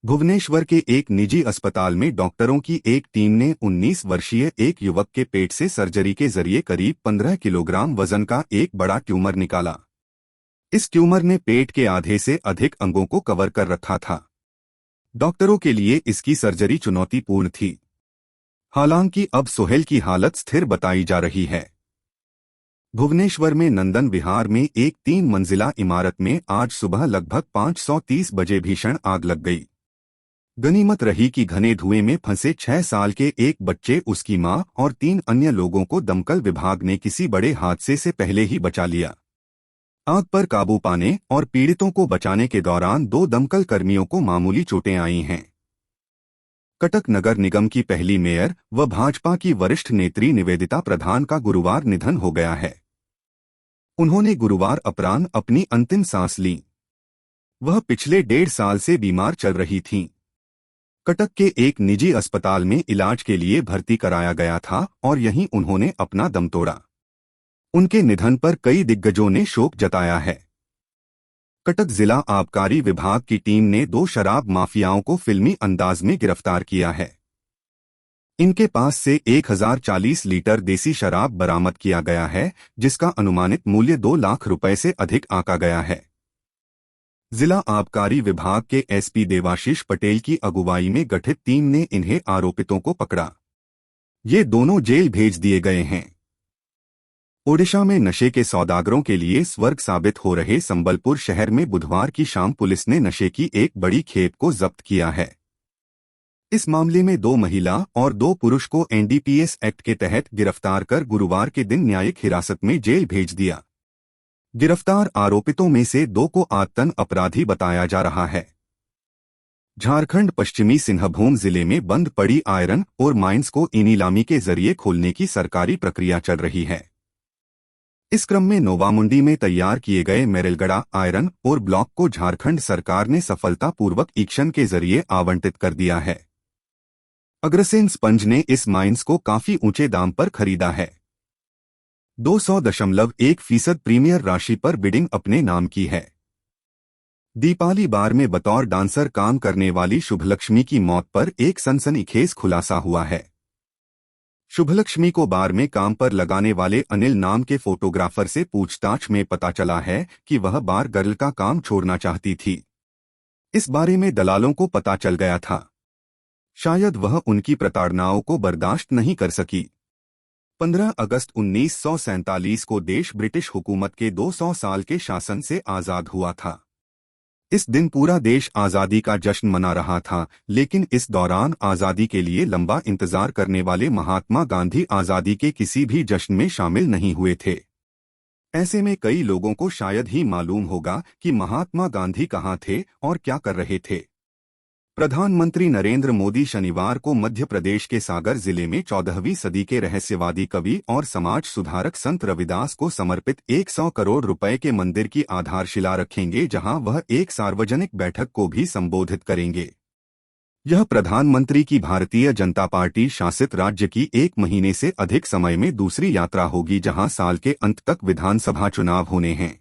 भुवनेश्वर के एक निजी अस्पताल में डॉक्टरों की एक टीम ने 19 वर्षीय एक युवक के पेट से सर्जरी के जरिए करीब 15 किलोग्राम वजन का एक बड़ा ट्यूमर निकाला। इस ट्यूमर ने पेट के आधे से अधिक अंगों को कवर कर रखा था। डॉक्टरों के लिए इसकी सर्जरी चुनौतीपूर्ण थी। हालांकि अब सोहेल की हालत स्थिर बताई जा रही है। भुवनेश्वर में नंदन विहार में एक 3 मंजिला इमारत में आज सुबह लगभग 5:30 बजे भीषण आग लग गई। गनीमत रही कि घने धुएं में फंसे 6 साल के एक बच्चे, उसकी मां और 3 अन्य लोगों को दमकल विभाग ने किसी बड़े हादसे से पहले ही बचा लिया। आग पर काबू पाने और पीड़ितों को बचाने के दौरान 2 दमकल कर्मियों को मामूली चोटें आई हैं। कटक नगर निगम की पहली मेयर व भाजपा की वरिष्ठ नेत्री निवेदिता प्रधान का गुरुवार निधन हो गया है। उन्होंने गुरुवार अपराह्न अपनी अंतिम सांस ली। वह पिछले 1.5 साल से बीमार चल रही थीं। कटक के एक निजी अस्पताल में इलाज के लिए भर्ती कराया गया था और यहीं उन्होंने अपना दम तोड़ा। उनके निधन पर कई दिग्गजों ने शोक जताया है। कटक जिला आबकारी विभाग की टीम ने 2 शराब माफियाओं को फिल्मी अंदाज में गिरफ्तार किया है। इनके पास से 1040 लीटर देसी शराब बरामद किया गया है, जिसका अनुमानित मूल्य 2 लाख रुपए से अधिक आंका गया है। जिला आबकारी विभाग के एसपी देवाशीष पटेल की अगुवाई में गठित टीम ने इन्हें आरोपितों को पकड़ा। ये दोनों जेल भेज दिए गए हैं। ओडिशा में नशे के सौदागरों के लिए स्वर्ग साबित हो रहे संबलपुर शहर में बुधवार की शाम पुलिस ने नशे की एक बड़ी खेप को जब्त किया है। इस मामले में 2 महिला और 2 पुरुष को एनडीपीएस एक्ट के तहत गिरफ्तार कर गुरुवार के दिन न्यायिक हिरासत में जेल भेज दिया। गिरफ्तार आरोपितों में से 2 को आतंक अपराधी बताया जा रहा है। झारखंड पश्चिमी सिंहभूम जिले में बंद पड़ी आयरन और माइंस को नीलामी के जरिए खोलने की सरकारी प्रक्रिया चल रही है। इस क्रम में नोवामुंडी में तैयार किए गए मेरेलगड़ा आयरन और ब्लॉक को झारखंड सरकार ने सफलतापूर्वक ऑक्शन के जरिए आवंटित कर दिया है। अग्रसेन स्पंज ने इस माइंस को काफी ऊंचे दाम पर खरीदा है। 200.1% प्रीमियर राशि पर बिडिंग अपने नाम की है। दीपाली बार में बतौर डांसर काम करने वाली शुभलक्ष्मी की मौत पर एक सनसनीखेज खुलासा हुआ है। शुभलक्ष्मी को बार में काम पर लगाने वाले अनिल नाम के फोटोग्राफर से पूछताछ में पता चला है कि वह बार गर्ल का काम छोड़ना चाहती थी। इस बारे में दलालों को पता चल गया था। शायद वह उनकी प्रताड़नाओं को बर्दाश्त नहीं कर सकी। 15 अगस्त 1947 को देश ब्रिटिश हुकूमत के 200 साल के शासन से आज़ाद हुआ था। इस दिन पूरा देश आज़ादी का जश्न मना रहा था, लेकिन इस दौरान आज़ादी के लिए लंबा इंतजार करने वाले महात्मा गांधी आज़ादी के किसी भी जश्न में शामिल नहीं हुए थे। ऐसे में कई लोगों को शायद ही मालूम होगा कि महात्मा गांधी कहाँ थे और क्या कर रहे थे। प्रधानमंत्री नरेंद्र मोदी शनिवार को मध्य प्रदेश के सागर जिले में 14वीं सदी के रहस्यवादी कवि और समाज सुधारक संत रविदास को समर्पित 100 करोड़ रुपए के मंदिर की आधारशिला रखेंगे, जहां वह एक सार्वजनिक बैठक को भी संबोधित करेंगे। यह प्रधानमंत्री की भारतीय जनता पार्टी शासित राज्य की 1 महीने से अधिक समय में दूसरी यात्रा होगी, जहां साल के अंत तक विधानसभा चुनाव होने हैं।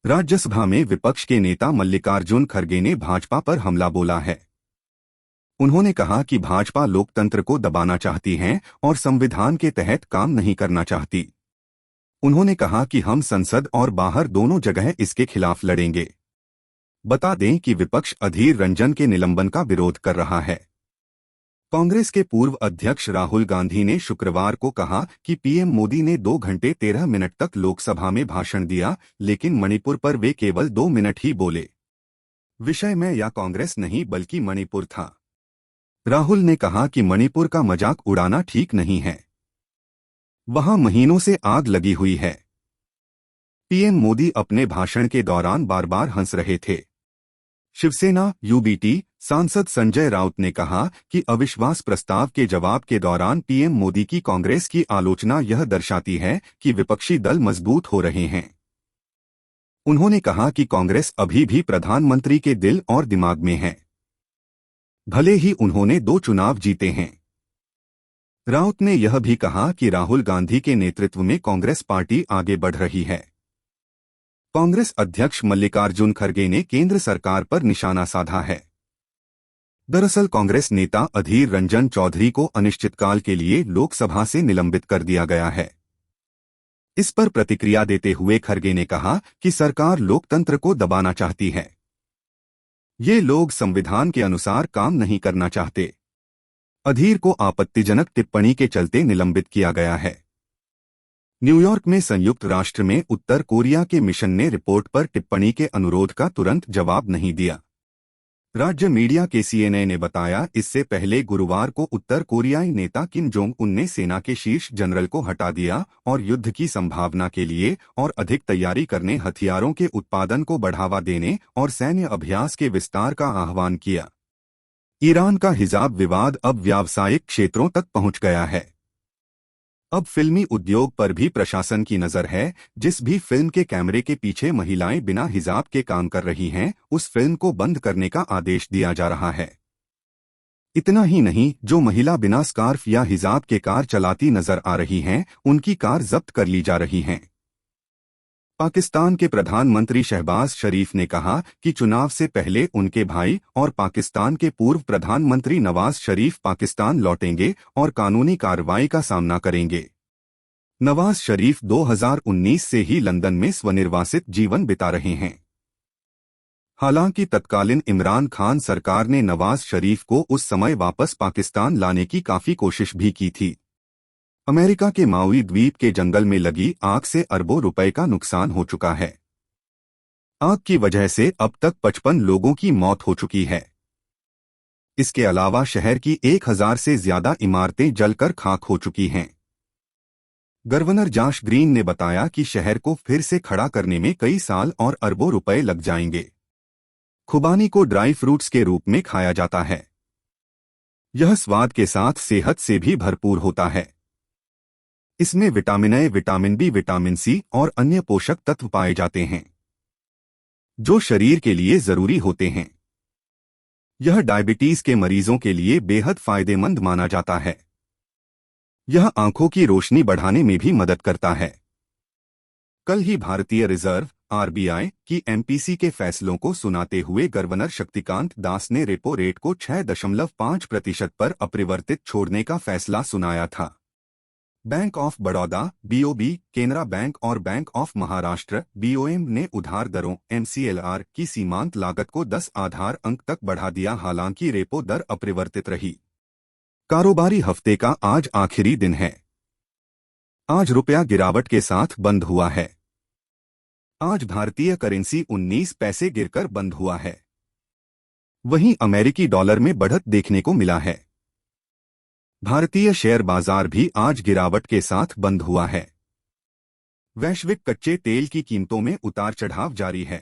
राज्यसभा में विपक्ष के नेता मल्लिकार्जुन खड़गे ने भाजपा पर हमला बोला है। उन्होंने कहा कि भाजपा लोकतंत्र को दबाना चाहती है और संविधान के तहत काम नहीं करना चाहती। उन्होंने कहा कि हम संसद और बाहर दोनों जगह इसके खिलाफ लड़ेंगे। बता दें कि विपक्ष अधीर रंजन के निलंबन का विरोध कर रहा है। कांग्रेस के पूर्व अध्यक्ष राहुल गांधी ने शुक्रवार को कहा कि पीएम मोदी ने 2 घंटे 13 मिनट तक लोकसभा में भाषण दिया, लेकिन मणिपुर पर वे केवल 2 मिनट ही बोले। विषय में या कांग्रेस नहीं बल्कि मणिपुर था। राहुल ने कहा कि मणिपुर का मजाक उड़ाना ठीक नहीं है। वहां महीनों से आग लगी हुई है। पीएम मोदी अपने भाषण के दौरान बार बार हंस रहे थे। शिवसेना यूबीटी सांसद संजय राउत ने कहा कि अविश्वास प्रस्ताव के जवाब के दौरान पीएम मोदी की कांग्रेस की आलोचना यह दर्शाती है कि विपक्षी दल मजबूत हो रहे हैं। उन्होंने कहा कि कांग्रेस अभी भी प्रधानमंत्री के दिल और दिमाग में है, भले ही उन्होंने 2 चुनाव जीते हैं। राउत ने यह भी कहा कि राहुल गांधी के नेतृत्व में कांग्रेस पार्टी आगे बढ़ रही है। कांग्रेस अध्यक्ष मल्लिकार्जुन खड़गे ने केंद्र सरकार पर निशाना साधा है। दरअसल कांग्रेस नेता अधीर रंजन चौधरी को अनिश्चितकाल के लिए लोकसभा से निलंबित कर दिया गया है। इस पर प्रतिक्रिया देते हुए खरगे ने कहा कि सरकार लोकतंत्र को दबाना चाहती है। ये लोग संविधान के अनुसार काम नहीं करना चाहते। अधीर को आपत्तिजनक टिप्पणी के चलते निलंबित किया गया है। न्यूयॉर्क में संयुक्त राष्ट्र में उत्तर कोरिया के मिशन ने रिपोर्ट पर टिप्पणी के अनुरोध का तुरंत जवाब नहीं दिया। राज्य मीडिया के सीएनए ने बताया, इससे पहले गुरुवार को उत्तर कोरियाई नेता किम जोंग उन ने सेना के शीर्ष जनरल को हटा दिया और युद्ध की संभावना के लिए और अधिक तैयारी करने, हथियारों के उत्पादन को बढ़ावा देने और सैन्य अभ्यास के विस्तार का आह्वान किया। ईरान का हिजाब विवाद अब व्यावसायिक क्षेत्रों तक पहुंच गया है। अब फिल्मी उद्योग पर भी प्रशासन की नजर है। जिस भी फिल्म के कैमरे के पीछे महिलाएं बिना हिजाब के काम कर रही हैं, उस फिल्म को बंद करने का आदेश दिया जा रहा है। इतना ही नहीं, जो महिला बिना स्कार्फ या हिजाब के कार चलाती नजर आ रही हैं, उनकी कार जब्त कर ली जा रही हैं। पाकिस्तान के प्रधानमंत्री शहबाज शरीफ ने कहा कि चुनाव से पहले उनके भाई और पाकिस्तान के पूर्व प्रधानमंत्री नवाज शरीफ पाकिस्तान लौटेंगे और कानूनी कार्रवाई का सामना करेंगे। नवाज शरीफ 2019 से ही लंदन में स्वनिर्वासित जीवन बिता रहे हैं। हालांकि तत्कालीन इमरान खान सरकार ने नवाज शरीफ को उस समय वापस पाकिस्तान लाने की काफी कोशिश भी की थी। अमेरिका के माउई द्वीप के जंगल में लगी आग से अरबों रुपए का नुकसान हो चुका है। आग की वजह से अब तक 55 लोगों की मौत हो चुकी है। इसके अलावा शहर की 1000 से ज्यादा इमारतें जलकर खाक हो चुकी हैं। गवर्नर जॉश ग्रीन ने बताया कि शहर को फिर से खड़ा करने में कई साल और अरबों रुपए लग जाएंगे। खुबानी को ड्राई फ्रूट्स के रूप में खाया जाता है। यह स्वाद के साथ सेहत से भी भरपूर होता है। इसमें vitamin A, vitamin B, vitamin C और अन्य पोषक तत्व पाए जाते हैं, जो शरीर के लिए जरूरी होते हैं। यह डायबिटीज के मरीजों के लिए बेहद फायदेमंद माना जाता है। यह आंखों की रोशनी बढ़ाने में भी मदद करता है। कल ही भारतीय रिजर्व आरबीआई की एमपीसी के फैसलों को सुनाते हुए गवर्नर शक्तिकांत दास ने रेपो रेट को 6.5% पर अपरिवर्तित छोड़ने का फैसला सुनाया था। Bank of Baroda BOB, Canara bank और बैंक ऑफ महाराष्ट्र बीओएम ने उधार दरों एमसीएलआर की सीमांत लागत को 10 आधार अंक तक बढ़ा दिया। हालांकि रेपो दर अपरिवर्तित रही। कारोबारी हफ्ते का आज आखिरी दिन है। आज रुपया गिरावट के साथ बंद हुआ है। आज भारतीय करेंसी 19 पैसे गिरकर बंद हुआ है। वहीं अमेरिकी डॉलर में बढ़त देखने को मिला है। भारतीय शेयर बाजार भी आज गिरावट के साथ बंद हुआ है। वैश्विक कच्चे तेल की कीमतों में उतार चढ़ाव जारी है।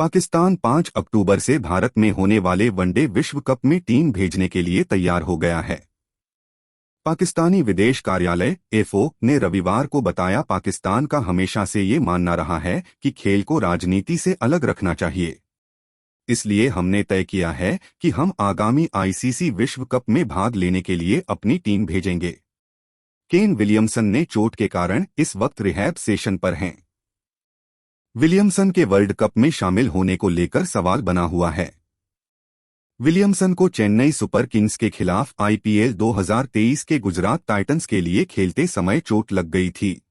पाकिस्तान 5 अक्टूबर से भारत में होने वाले वनडे विश्व कप में टीम भेजने के लिए तैयार हो गया है। पाकिस्तानी विदेश कार्यालय एफओ ने रविवार को बताया, पाकिस्तान का हमेशा से ये मानना रहा है कि खेल को राजनीति से अलग रखना चाहिए। इसलिए हमने तय किया है कि हम आगामी आईसीसी विश्व कप में भाग लेने के लिए अपनी टीम भेजेंगे। केन विलियमसन ने चोट के कारण इस वक्त रिहैब सेशन पर हैं। विलियमसन के वर्ल्ड कप में शामिल होने को लेकर सवाल बना हुआ है। विलियमसन को चेन्नई सुपर किंग्स के खिलाफ आईपीएल 2023 के गुजरात टाइटंस के लिए खेलते समय चोट लग गई थी।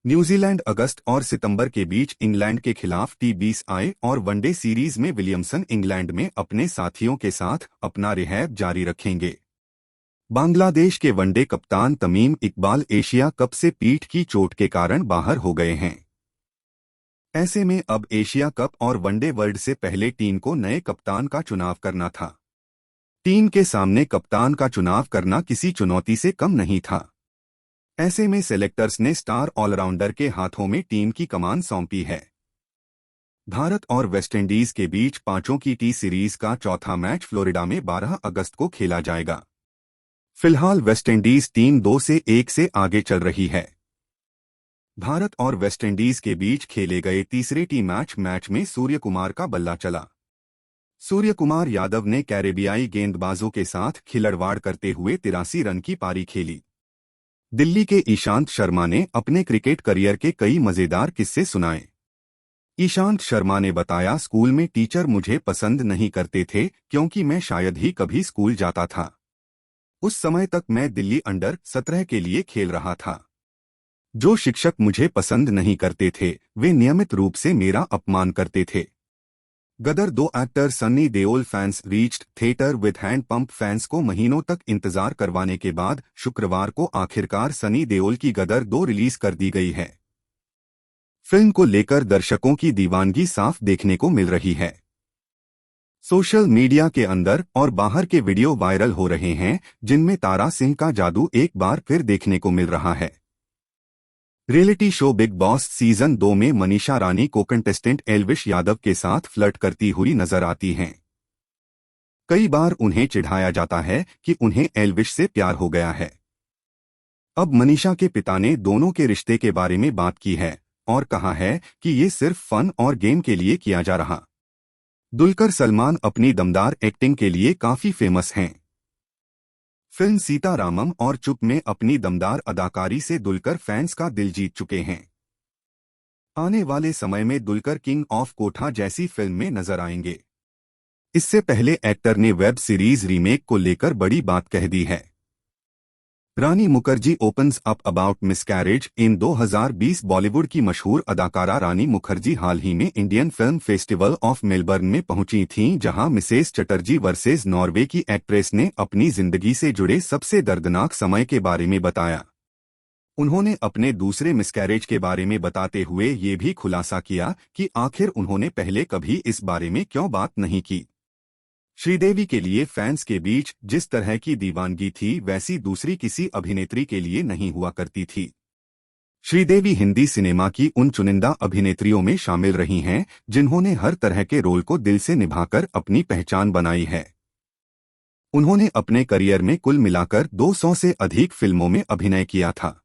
न्यूजीलैंड अगस्त और सितंबर के बीच इंग्लैंड के खिलाफ T20 और वनडे सीरीज में विलियमसन इंग्लैंड में अपने साथियों के साथ अपना रिहैब जारी रखेंगे। बांग्लादेश के वनडे कप्तान तमीम इकबाल एशिया कप से पीठ की चोट के कारण बाहर हो गए हैं। ऐसे में अब एशिया कप और वनडे वर्ल्ड से पहले टीम को नए कप्तान का चुनाव करना था। टीम के सामने कप्तान का चुनाव करना किसी चुनौती से कम नहीं था। ऐसे में सेलेक्टर्स ने स्टार ऑलराउंडर के हाथों में टीम की कमान सौंपी है। भारत और वेस्टइंडीज के बीच 5 की टी सीरीज का चौथा मैच फ्लोरिडा में 12 अगस्त को खेला जाएगा। फिलहाल वेस्टइंडीज टीम 2-1 से आगे चल रही है। भारत और वेस्टइंडीज के बीच खेले गए तीसरे टी मैच में सूर्य कुमार का बल्ला चला। सूर्य कुमार यादव ने कैरेबियाई गेंदबाजों के साथ खिलवाड़ करते हुए 83 रन की पारी खेली। दिल्ली के ईशांत शर्मा ने अपने क्रिकेट करियर के कई मजेदार किस्से सुनाए। ईशांत शर्मा ने बताया, स्कूल में टीचर मुझे पसंद नहीं करते थे क्योंकि मैं शायद ही कभी स्कूल जाता था। उस समय तक मैं दिल्ली अंडर-17 के लिए खेल रहा था। जो शिक्षक मुझे पसंद नहीं करते थे वे नियमित रूप से मेरा अपमान करते थे। गदर 2 actor Sunny Deol fans reached theatre with hand pump. Fans को महीनों तक इंतजार करवाने के बाद शुक्रवार को आखिरकार सनी देओल की गदर 2 रिलीज कर दी गई है। फिल्म को लेकर दर्शकों की दीवानगी साफ देखने को मिल रही है। सोशल मीडिया के अंदर और बाहर के वीडियो वायरल हो रहे हैं जिनमें तारा सिंह का जादू एक बार फिर देखने को मिल रहा है। Reality show big boss season 2 में मनीषा रानी को कंटेस्टेंट एल्विश यादव के साथ फ्लर्ट करती हुई नजर आती हैं। कई बार उन्हें चिढ़ाया जाता है कि उन्हें एल्विश से प्यार हो गया है। अब मनीषा के पिता ने दोनों के रिश्ते के बारे में बात की है और कहा है कि ये सिर्फ फन और गेम के लिए किया जा रहा। दुलकर सलमान अपनी दमदार एक्टिंग के लिए काफी फेमस हैं। फिल्म सीतारामम और चुप में अपनी दमदार अदाकारी से दुलकर फैंस का दिल जीत चुके हैं। आने वाले समय में दुलकर किंग ऑफ कोठा जैसी फिल्म में नजर आएंगे। इससे पहले एक्टर ने वेब सीरीज रीमेक को लेकर बड़ी बात कह दी है। Rani Mukherjee opens up about miscarriage in 2020। Bollywood की मशहूर अदाकारा रानी मुखर्जी हाल ही में Indian film festival of Melbourne में पहुंची थीं, जहां मिसेस चटर्जी वर्सेस नॉर्वे की एक्ट्रेस ने अपनी जिंदगी से जुड़े सबसे दर्दनाक समय के बारे में बताया। उन्होंने अपने दूसरे मिसकैरेज के बारे में बताते हुए ये भी खुलासा किया कि आखिर उन्होंने पहले कभी इस बारे में क्यों बात नहीं की। श्रीदेवी के लिए फैंस के बीच जिस तरह की दीवानगी थी वैसी दूसरी किसी अभिनेत्री के लिए नहीं हुआ करती थी। श्रीदेवी हिंदी सिनेमा की उन चुनिंदा अभिनेत्रियों में शामिल रही हैं जिन्होंने हर तरह के रोल को दिल से निभाकर अपनी पहचान बनाई है। उन्होंने अपने करियर में कुल मिलाकर 200 से अधिक फिल्मों में अभिनय किया था।